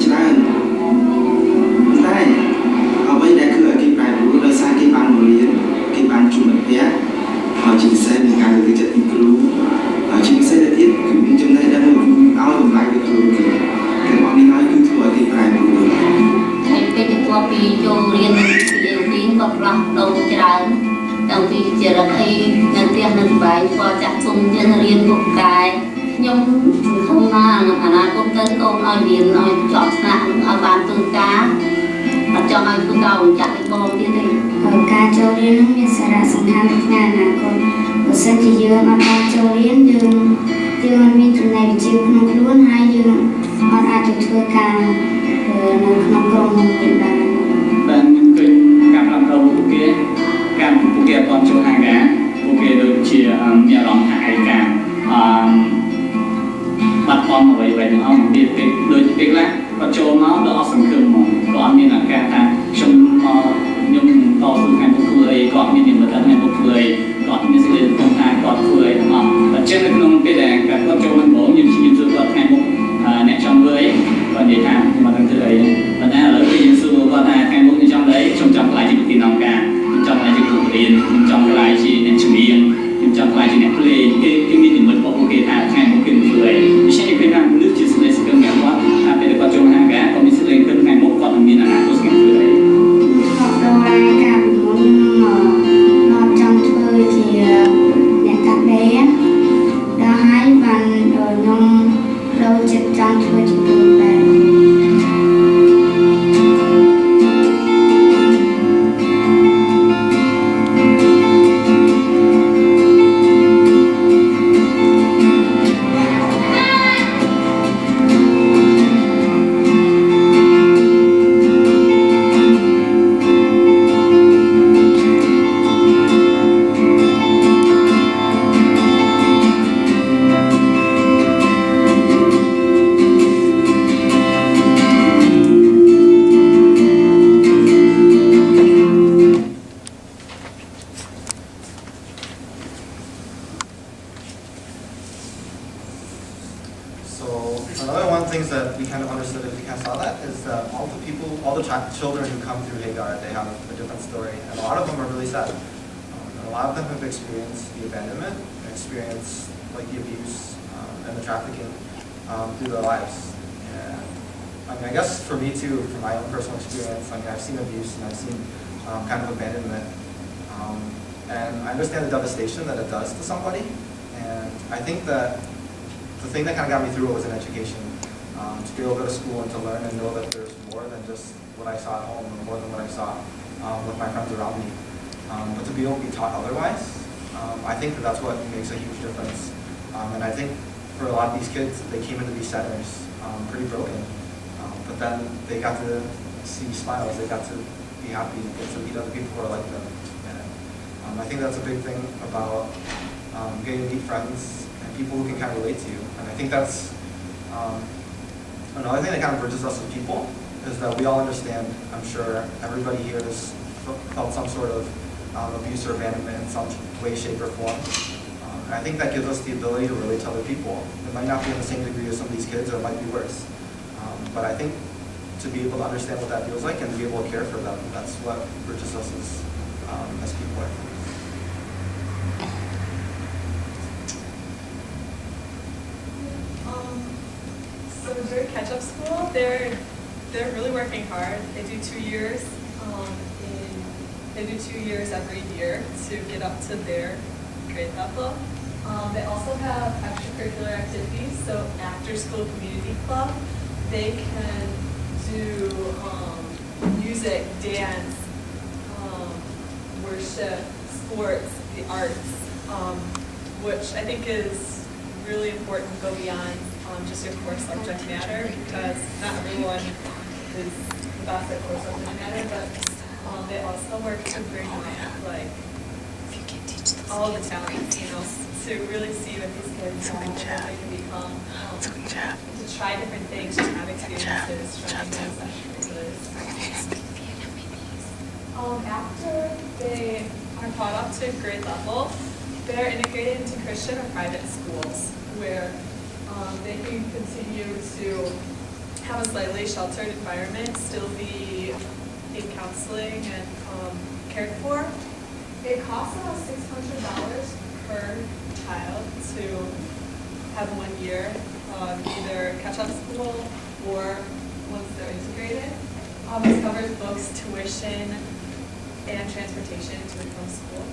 ច្រើនតែអ្វីដែលគឺឲ្យគេប្រែប្រួលដោយសារគេបានបង្រៀនគេបានជួបមិត្តភ័ក្តិហើយជាពិសេសមានការលើកទឹកចិត្តពីគ្រូហើយជាពិសេសទៅទៀតគឺមានចំណេះដឹងឲ្យតម្លៃទៅខ្លួនគេទាំងអស់នេះហើយគឺធ្វើឲ្យគេប្រែប្រួលហើយពេលបន្ទាប់ពីចូលរៀនពីទីក៏ផ្លាស់ប្ដូរច្រើនតាំងពីជារកអីនៅផ្ទះនៅក្បែរក៏ចាក់ទុំយើងរៀនពុកកាយខ្ញុំសង្ឃឹមថាអនាគតទៅកូនឲ្យរៀនឲ្យចប់ថ្នាក់ឲ្យបានធ្វើការអត់ចង់ឲ្យធ្វើការចាក់ឲ្យបងទៀតទេការចូលរៀនមានសារៈសំខាន់ក្នុងអនាគតបើសិនជាយើងអត់បានចូលរៀនយើងអត់មានចំណេះវិជ្ជាក្នុងខ្លួនហើយយើងអត់អាចទៅធ្វើការនៅក្នុងក្រុមហ៊ុនបានបានខ្ញុំឃើញការផ្លាស់ប្ដូរពួកគេការពួកគេអត់ចូលហាងការពួកគេដូចជាមានអារម្មណ៍ថាឯកាបាត់បង់អ្វីៗទាំងអស់មកទៀតពេលដូចពេលខ្លះគាត់ចូលមកដល់អត់សង្ឃឹមហ្មងគាត់អត់មានអាការថាខ្ញុំខ្ញុំតស៊ូខាងពុកធ្វើអីគាត់មាននិមិត្តថាខាងពុកធ្វើអីគាត់មានសេចក្តីសង្ឃឹមថាគាត់ធ្វើអីទាំងអស់តែចឹងនៅក្នុងពេលដែលគាត់ចូលមកបងខ្ញុំសួរគាត់ខាងមុខអ្នកចង់ធ្វើអីគាត់និយាយថាខ្ញុំអត់ដឹងធ្វើអីប៉ុន្តែឥឡូវពេលយើងសួរគាត់ថាខាងមុខខ្ញុំចង់ធ្វើអីខ្ញុំចង់ខ្លាចជាប្រធានអង្គការខ្ញុំចង់ខ្លាចជាគ្រូបង្រៀនខ្ញុំចង់ខ្លាចជាអ្នកជំនាញខ្ញុំចង់ខ្លាចជាអ្នកភ្លេងគេមាននិមិត្តរបស់ពួកគេថាខាងមុខគេធ្វើអីដូច្នេះខ្ញុំឃើញថាមនុស្សជាសេចក្តីសង្ឃឹមរបស់គាត់ថាពេលគាត់ចូលហាងការគាត់មានសេចក្តីសង្ឃឹមខាងមុខគាត់នឹងមានអនាគតស្គាល់ធ្វើអីដល់ហើយការពីមុនមកចង់ធ្វើជាអ្នកកាត់ដេរដល់ហើយបានខ្ញុំចូលចិត្តចង់ធ្វើជាគ្រូដែរ Children who come through Hagar, they have a different story, and a lot of them are really sad. And a lot of them have experienced the abandonment, experienced like the abuse and the trafficking through their lives. And I mean, I guess for me too, from my own personal experience, I mean, I've seen abuse and I've seen kind of abandonment, and I understand the devastation that it does to somebody. And I think that the thing that kind of got me through it was an education, to be able to go to school and to learn and know that there's more than just what I saw at home and more than what I saw with my friends around me. But to be able to be taught otherwise, I think that that's what makes a huge difference. And I think for a lot of these kids, they came into these centers pretty broken. But then they got to see smiles, they got to be happy, get to meet other people who are like them. And I think that's a big thing about getting to meet friends and people who can kind of relate to you. And I think that's another thing that kind of bridges us as people is that we all understand, I'm sure everybody here has felt some sort of abuse or abandonment in some way, shape, or form. And I think that gives us the ability to relate to other people. It might not be in the same degree as some of these kids, or it might be worse. But I think to be able to understand what that feels like and to be able to care for them, that's what bridges us as people. So during catch-up school, they're really working hard. They do 2 years. They do 2 years every year to get up to their grade level. They also have extracurricular activities. So after school community club, they can do music, dance, worship, sports, the arts, which I think is really important to go beyond just your core subject matter, because not everyone is the best at core subject matter, but they also work to bring like all the talents, you know, to really see what these kids what they can become, to try different things, to have experiences, try things extracurriculars. After they are taught up to grade level, they're integrated into Christian or private schools where they can continue to have a slightly sheltered environment, still be in counseling and cared for. It costs about $600 per child to have 1 year either catch-up school or once they're integrated. This covers books, tuition, and transportation to and from school.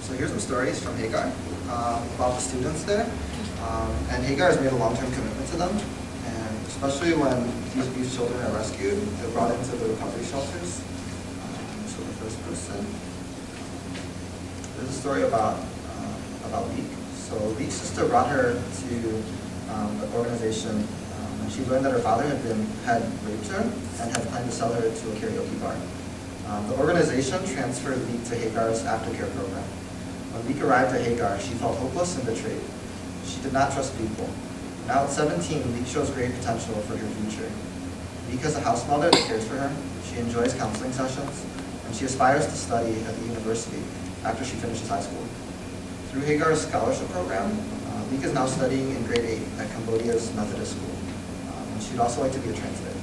So here's some stories from Hagar about the students there. And Hagar has made a long-term commitment to them. And especially when these children are rescued, they're brought into the recovery shelters. So the first person. There's a story about Leek. So Leek's sister brought her to the organization and she learned that her father had raped her and had planned to sell her to a karaoke bar. The organization transferred Leek to Hagar's aftercare program. When Leek arrived at Hagar, she felt hopeless and betrayed. She did not trust people. Now at 17, Leek shows great potential for her future. Leek has a house mother that cares for her, she enjoys counseling sessions, and she aspires to study at the university after she finishes high school. Through Hagar's scholarship program, Leek is now studying in grade 8 at Cambodia's Methodist School. And she'd also like to be a translator.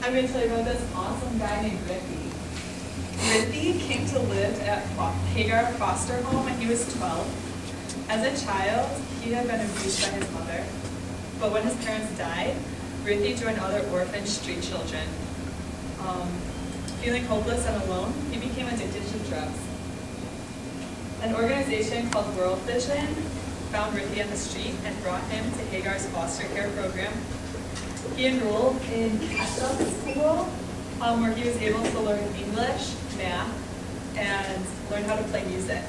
I'm going to tell you about this awesome guy named Ricky. Ricky came to live at Hagar foster home when he was 12. As a child, he had been abused by his mother. But when his parents died, Ricky joined other orphan street children. Feeling hopeless and alone, he became addicted to drugs. An organization called World Vision found Ricky on the street and brought him to Hagar's foster care program. He enrolled in catch-up school, where he was able to learn English, math, and learn how to play music.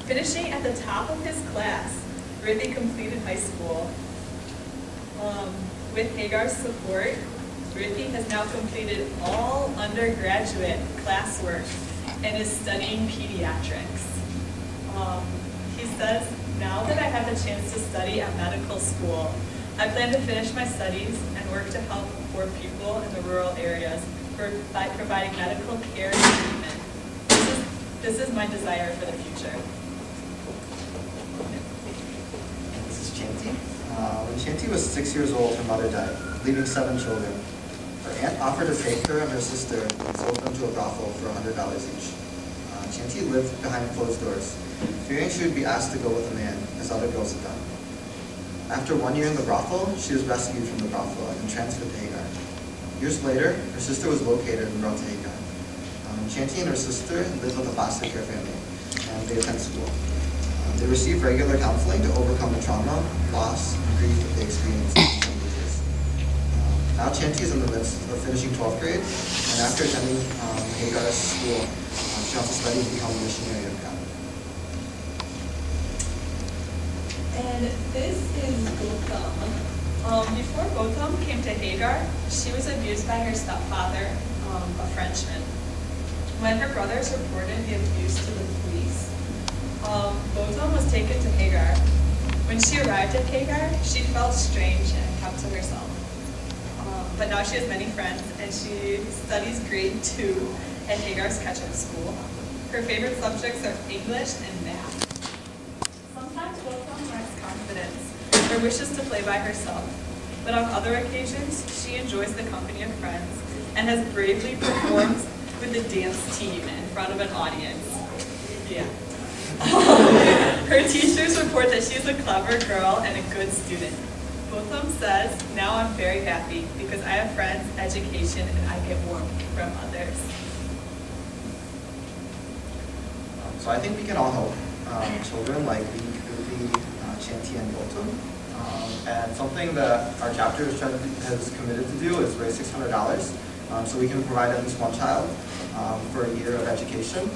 Finishing at the top of his class, Ricky completed high school. With Hagar's support, Ricky has now completed all undergraduate classwork and is studying pediatrics. He says, now that I have the chance to study at medical school, I plan to finish my studies and work to help poor people in the rural areas by providing medical care and treatment. This is my desire for the future. This is Chanty. When Chanty was 6 years old, her mother died, leaving 7 children. Her aunt offered to take her and her sister and sold them to a brothel for $100 each. Chanty lived behind closed doors, fearing she would be asked to go with a man, as other girls had done. After 1 year in the brothel, she was rescued from the brothel and transferred to Hagar. Years later, her sister was located and brought to Hagar. Chanty and her sister live with a foster care family, and they attend school. They receive regular counseling to overcome the trauma, loss, and grief that they experience in some years. Now Chanty is in the midst of finishing 12th grade, and after attending Hagar's school, she wants to study to become a missionary of God. And this is Gautam. Before Gautam came to Hagar, she was abused by her stepfather, a Frenchman. When her brothers reported the abuse to the police, Gautam was taken to Hagar. When she arrived at Hagar, she felt strange and kept to herself. But now she has many friends, and she studies grade 2 at Hagar's catch-up school. Her favorite subjects are English and math. Sometimes Gautam lacks confidence or wishes to play by herself, but on other occasions, she enjoys the company of friends and has bravely performed with the dance team in front of an audience. Yeah. Her teachers report that she's a clever girl and a good student. Gautam says, now I'm very happy because I have friends, education, and I get warmth from others. So I think we can all help children like Leek, Ruby, Chanty, and Gautam. And something that our chapter has committed to do is raise $600 so we can provide at least one child for a year of education.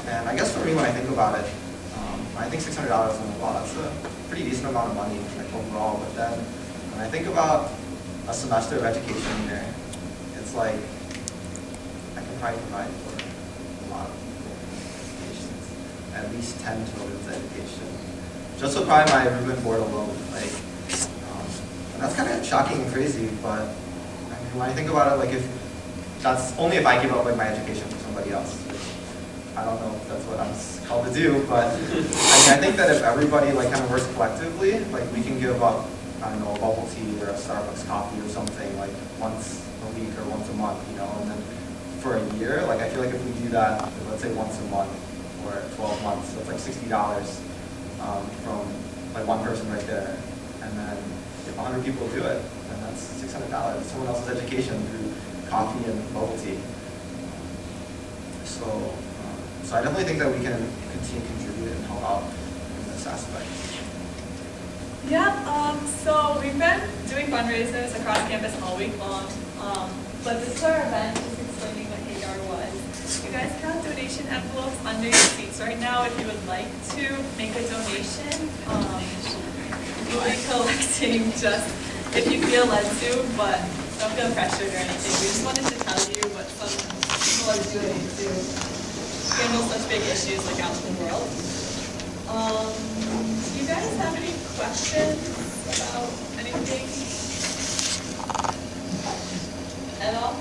And I guess for me, when I think about it, I think $600 is a lot. That's a pretty decent amount of money like, overall. But then when I think about a semester of education here, it's like I can probably provide for a lot of patients, at least 10 children's education. Just with probably my room and board alone. Like, and that's kind of shocking and crazy, but I mean, when I think about it, like if that's only if I give up like my education for somebody else. I don't know if that's what I was called to do, but I mean, I think that if everybody like kind of works collectively, like we can give up, I don't know, a bubble tea or a Starbucks coffee or something like once a week or once a month, you know, and then for a year, like I feel like if we do that, let's say once a month or 12 months, so it's like $60 from like one person right there, and then if 100 people do it, then that's $600. Someone else's education through coffee and bubble tea. So I definitely think that we can continue to contribute and help out in this aspect. Yeah, so we've been doing fundraisers across campus all week long, but this is our event, just explaining what Hagar was. You guys have donation envelopes under your seats right now if you would like to make a donation. We'll be collecting just if you feel led to, but don't feel pressured or anything. We just wanted to tell you what some people are doing to handle such big issues like out in the world. Do you guys have any questions about anything at all?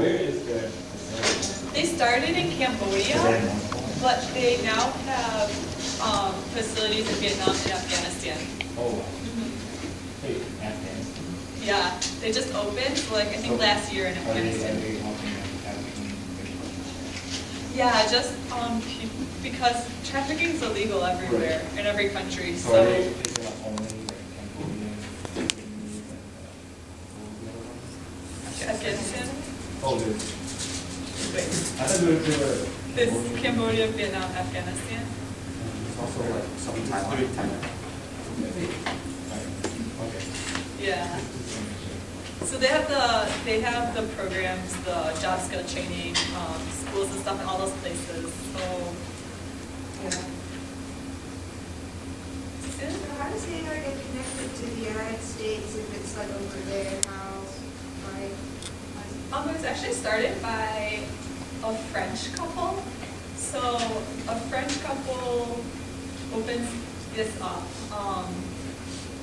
Where is the They started in Cambodia, but they now have facilities in Vietnam and Afghanistan. oh, hey, Afghanistan. Yeah, they just opened, like I think last year in Are they Afghanistan. helping African? Yeah, just because trafficking is illegal everywhere in every country. So are they picking up only like Cambodian, Vietnamese, and Afghanistan. oh, there's. Wait, I thought they were. it's Cambodia, Vietnam, Afghanistan. There's also like some Thailand. Okay. Yeah. So they have the programs, the job skill training, schools and stuff in all those places. So yeah. So how does Hagar get connected to the United States if it's like over their house, right? It was actually started by a French couple. So a French couple opened this up,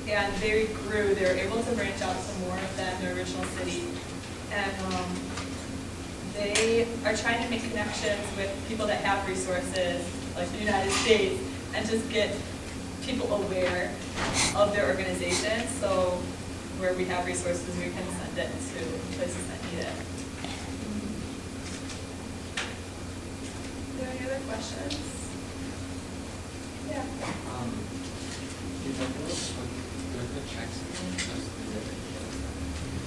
and they grew. They were able to branch out to more than their original city, and they are trying to make connections with people that have resources, like the United States, and just get people aware of their organization. So where we have resources, we can send it to places that need it. Are there any other questions? Yeah.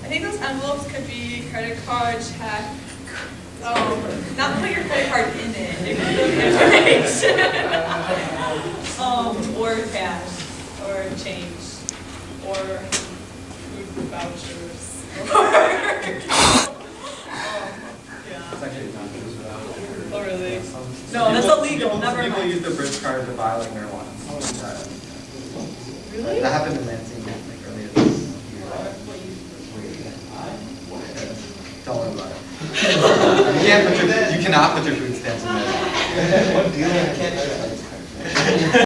I think those envelopes could be credit card, check. Not put your credit card in it. It could be information. Or cash, or change, or food vouchers. Yeah. It's actually not just Oh, really? No, that's illegal. Never People mind. use the bridge card to buy like marijuana. Really? That happened in Lansing like earlier this year. Don't worry about it. You cannot put your food stamps in there.